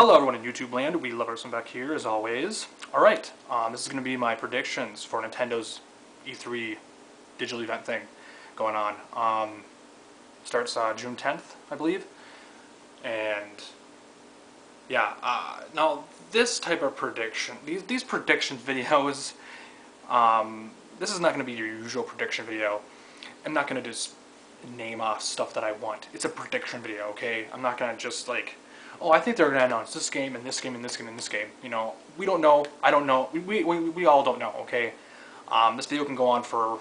Hello everyone in YouTube land, We Love Arsene back here as always. Alright, this is going to be my predictions for Nintendo's E3 digital event thing going on. Starts June 10th, I believe. And yeah, now this type of prediction, these prediction videos, this is not going to be your usual prediction video. I'm not going to just name off stuff that I want. It's a prediction video, okay? I'm not going to just like, oh, I think they're going to announce this game and this game and this game and this game. You know, we don't know. I don't know. We all don't know, okay? This video can go on for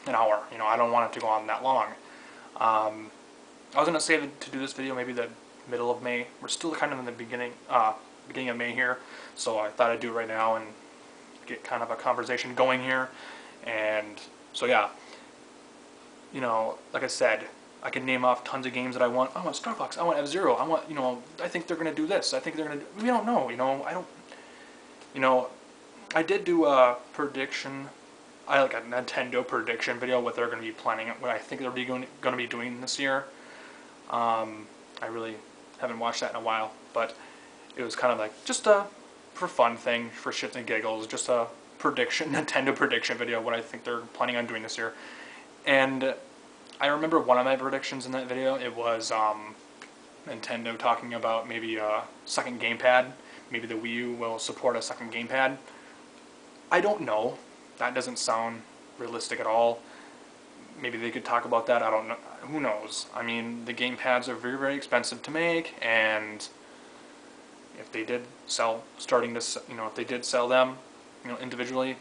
an hour. You know, I don't want it to go on that long. I was going to say to do this video maybe the middle of May. We're still kind of in the beginning of May here, so I thought I'd do it right now and get kind of a conversation going here. And so yeah, you know, like I said, I can name off tons of games that I want. I want Star Fox. I want F-Zero. I want, you know, I think they're going to do this. I think they're going to do... We don't know, you know. I don't... You know, I did do a prediction... like a Nintendo prediction video, what they're going to be planning, what I think they're going to be doing this year. I really haven't watched that in a while, but it was kind of like just a for fun thing, for shits and giggles, just a prediction, Nintendo prediction video, what I think they're planning on doing this year. And I remember one of my predictions in that video, it was Nintendo talking about maybe a second gamepad. Maybe the Wii U will support a second gamepad. I don't know. That doesn't sound realistic at all. Maybe they could talk about that. I don't know. Who knows? I mean, the gamepads are very, very expensive to make, and if they did sell, if they did sell them, you know, individually,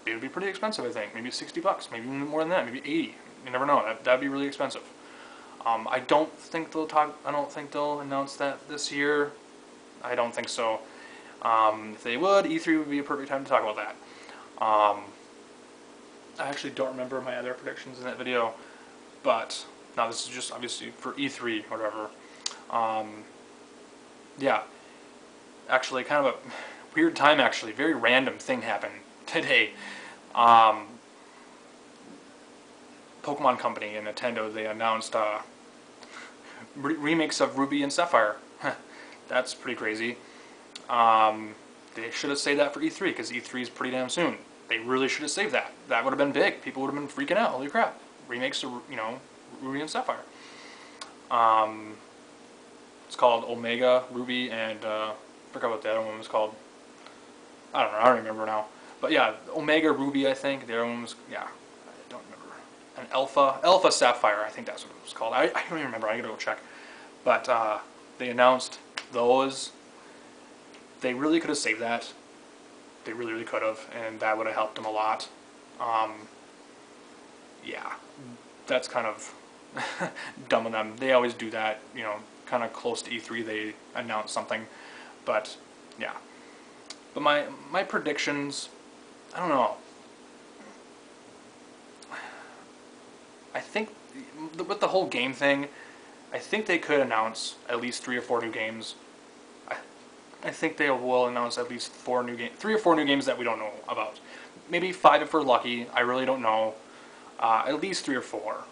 it would be pretty expensive, I think. Maybe $60, maybe even more than that, maybe 80. You never know. That'd be really expensive. I don't think they'll announce that this year. I don't think so. If they would, E3 would be a perfect time to talk about that. I actually don't remember my other predictions in that video, but now this is just obviously for E3 or whatever. Yeah, actually, kind of a weird time. Actually, very random thing happened today. Pokemon Company and Nintendo, they announced remakes of Ruby and Sapphire. That's pretty crazy. They should have saved that for E3, because E3 is pretty damn soon. They really should have saved that. That would have been big. People would have been freaking out. Holy crap. Remakes of, you know, Ruby and Sapphire. It's called Omega Ruby, and I forgot what the other one was called. I don't know. I don't remember now. But yeah, Omega Ruby, I think. The other one was, yeah, I don't remember. An Alpha Sapphire, I think that's what it was called. I don't even remember. I gotta go check. But they announced those. They really could have saved that. They really, really could have, and that would have helped them a lot. Yeah, that's kind of dumb of them. They always do that, you know, kind of close to E3 they announce something. But yeah. But my predictions, I don't know. I think with the whole game thing, I think they could announce at least 3 or 4 new games. I think they will announce at least 3 or 4 new games that we don't know about. Maybe 5 if we're lucky. I really don't know. At least 3 or 4.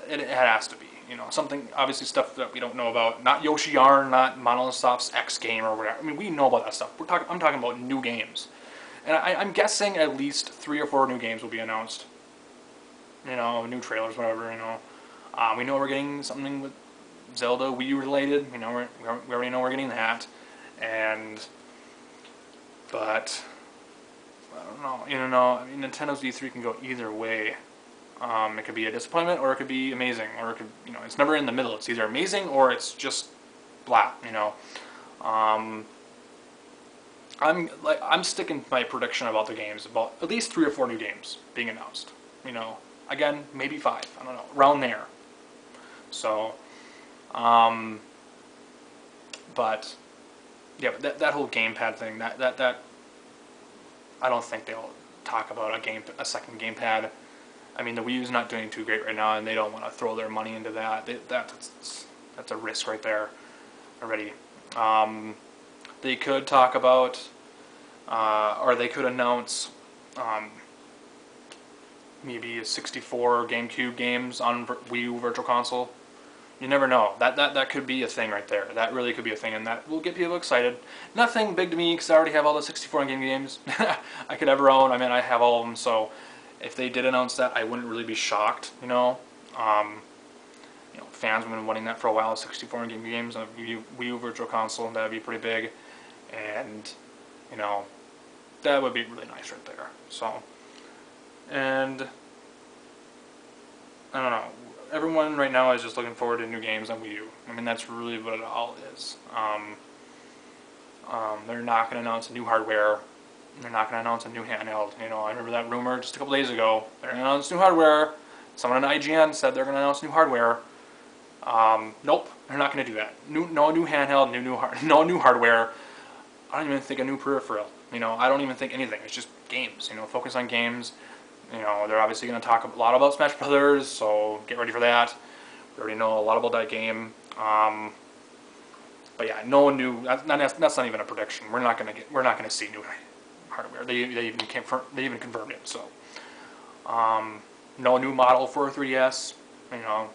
It has to be. You know, something, obviously stuff that we don't know about. Not Yoshi Yarn, not Monolith Soft's X game or whatever. I mean, we know about that stuff. I'm talking about new games. And I'm guessing at least 3 or 4 new games will be announced. You know, new trailers, whatever, you know. We know we're getting something with Zelda, Wii U related. You know, we already know we're getting that. But I don't know. You know, I mean, Nintendo's E3 can go either way. It could be a disappointment, or it could be amazing, or it could, you know, it's never in the middle. It's either amazing or it's just blah. You know, I'm sticking to my prediction about the games, about at least 3 or 4 new games being announced. You know, again, maybe 5. I don't know, around there. So, but. Yeah, but that whole gamepad thing, that I don't think they'll talk about a second gamepad. I mean, the Wii U's not doing too great right now, and they don't want to throw their money into that. That's a risk right there already. They could talk about, or they could announce maybe 64 GameCube games on Wii U Virtual Console. You never know. That could be a thing right there. That really could be a thing, and that will get people excited. Nothing big to me because I already have all the 64 game games I could ever own. I mean, I have all of them, so if they did announce that, I wouldn't really be shocked. Fans have been wanting that for a while. 64 game games on a Wii U Virtual Console, that'd be pretty big, and that would be really nice right there. So, and I don't know. Everyone right now is just looking forward to new games on Wii U. I mean, that's really what it all is. They're not going to announce a new hardware. They're not going to announce a new handheld. I remember that rumor just a couple days ago. They're going to announce new hardware. Someone on IGN said they're going to announce new hardware. Nope, they're not going to do that. No new handheld, no new hardware. I don't even think a new peripheral. I don't even think anything. It's just games. Focus on games. They're obviously going to talk a lot about Smash Brothers, so get ready for that. We already know a lot about that game. But yeah, no new. That's not even a prediction. We're not going to see new hardware. They even confirmed it. So, no new model for 3DS. I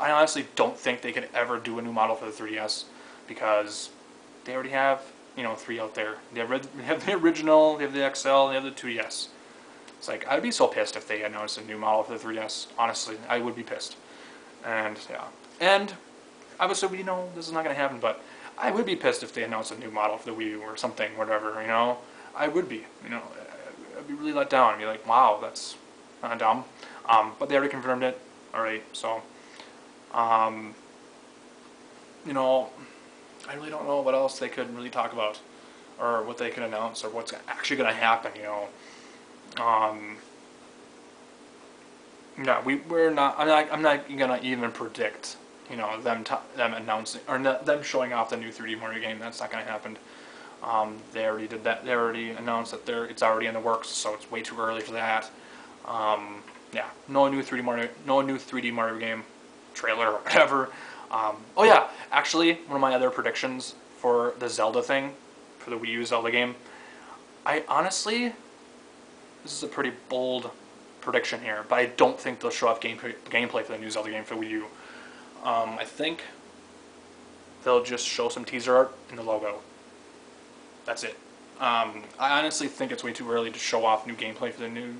honestly don't think they could ever do a new model for the 3DS because they already have 3 out there. They have the original, they have the XL, they have the 2DS. It's like, I'd be so pissed if they announced a new model for the 3DS. Honestly, I would be pissed. And, yeah. And, obviously, we know this is not going to happen, but I would be pissed if they announced a new model for the Wii U or something, whatever, I would be, I'd be really let down. I'd be like, wow, that's kind of dumb. But they already confirmed it already, so, I really don't know what else they could really talk about, or what they could announce, or what's actually going to happen, No, we're not. I'm not gonna even predict, them announcing or them showing off the new 3D Mario game. That's not gonna happen. They already did that. They already announced that it's already in the works, so it's way too early for that. Yeah, no new 3D Mario game trailer or whatever. Oh yeah, actually, one of my other predictions for the Zelda thing, for the Wii U Zelda game, I honestly, this is a pretty bold prediction here, but I don't think they'll show off gameplay for the new Zelda game for Wii U. I think they'll just show some teaser art and the logo. That's it. I honestly think it's way too early to show off gameplay for the new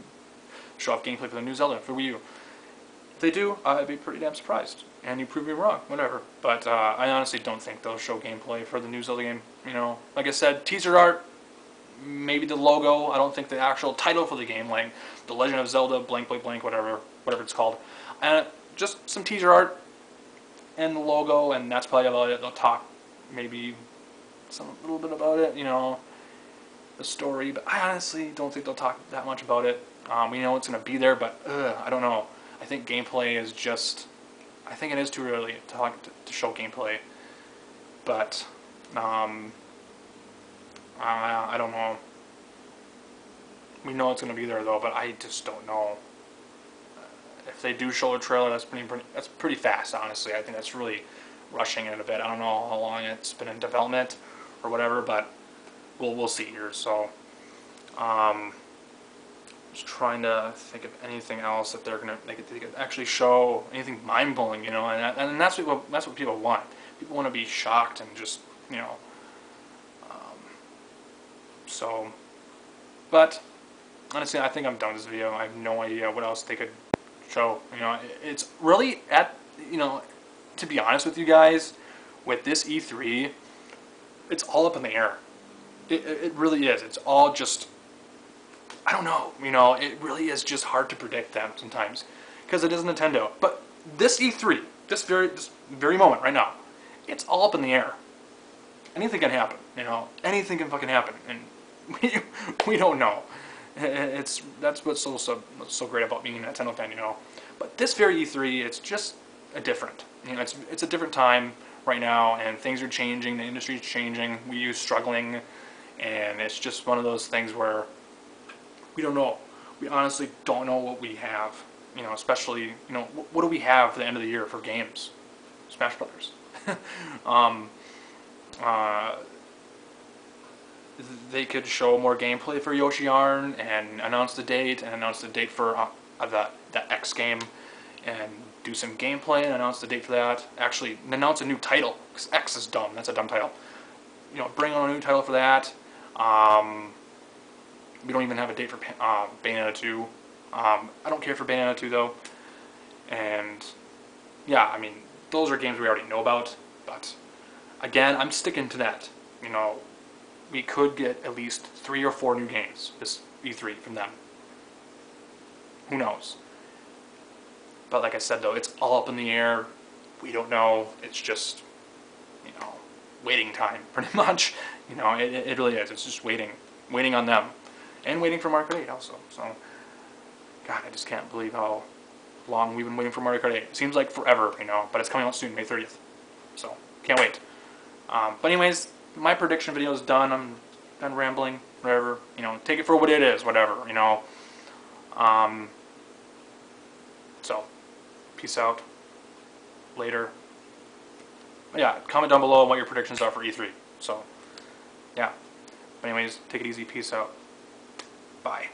Zelda for Wii U. If they do, I'd be pretty damn surprised. And you prove me wrong, whatever. But I honestly don't think they'll show gameplay for the new Zelda game. Like I said, teaser art, maybe the logo. I don't think the actual title for the game, like The Legend of Zelda, blank, blank, blank, whatever it's called. And just some teaser art and the logo, and that's probably about it. They'll talk maybe a little bit about it, the story. But I honestly don't think they'll talk that much about it. We know it's going to be there, but I don't know. I think gameplay is just... I think it is too early to show gameplay. But... I don't know. We know it's going to be there though, but I just don't know. If they do show a trailer, that's pretty fast, honestly. I think that's really rushing it a bit. I don't know how long it's been in development or whatever, but we'll see here. So, just trying to think of anything else that they could actually show, anything mind-blowing, and that's what people want. People want to be shocked and just, So, but honestly, I think I'm done with this video. I have no idea what else they could show. It's really to be honest with you guys, with this E3, it's all up in the air. It really is. It's all just, I don't know. It really is just hard to predict them sometimes because it is Nintendo. But this E3, this very moment right now, it's all up in the air. Anything can happen. Anything can fucking happen, and we don't know. That's what's so great about being a Nintendo fan, But this very E3, it's just a different. It's a different time right now, and things are changing. The industry's changing. Wii U's struggling, and it's just one of those things where we don't know. We honestly don't know what we have. Especially what do we have for the end of the year for games? Smash Brothers. They could show more gameplay for Yoshi Yarn and announce the date for the X game, and do some gameplay and announce the date for that. Actually, announce a new title, because X is dumb. That's a dumb title. You know, bring on a new title for that. We don't even have a date for Bayonetta 2. I don't care for Bayonetta 2 though. And yeah, I mean, those are games we already know about. But again, I'm sticking to that. You know, we could get at least 3 or 4 new games this E3 from them. Who knows? But like I said though, it's all up in the air. We don't know. It's just, you know, waiting time pretty much. You know, it really is. It's just waiting on them, and waiting for Mario Kart 8 also. So, God, I just can't believe how long we've been waiting for Mario Kart 8. It seems like forever, you know, but it's coming out soon, May 30th. So, can't wait. But anyways, my prediction video is done. I'm done rambling, whatever. You know, take it for what it is, whatever, you know. So, peace out. Later. Yeah, comment down below what your predictions are for E3. So, yeah. But anyways, take it easy. Peace out. Bye.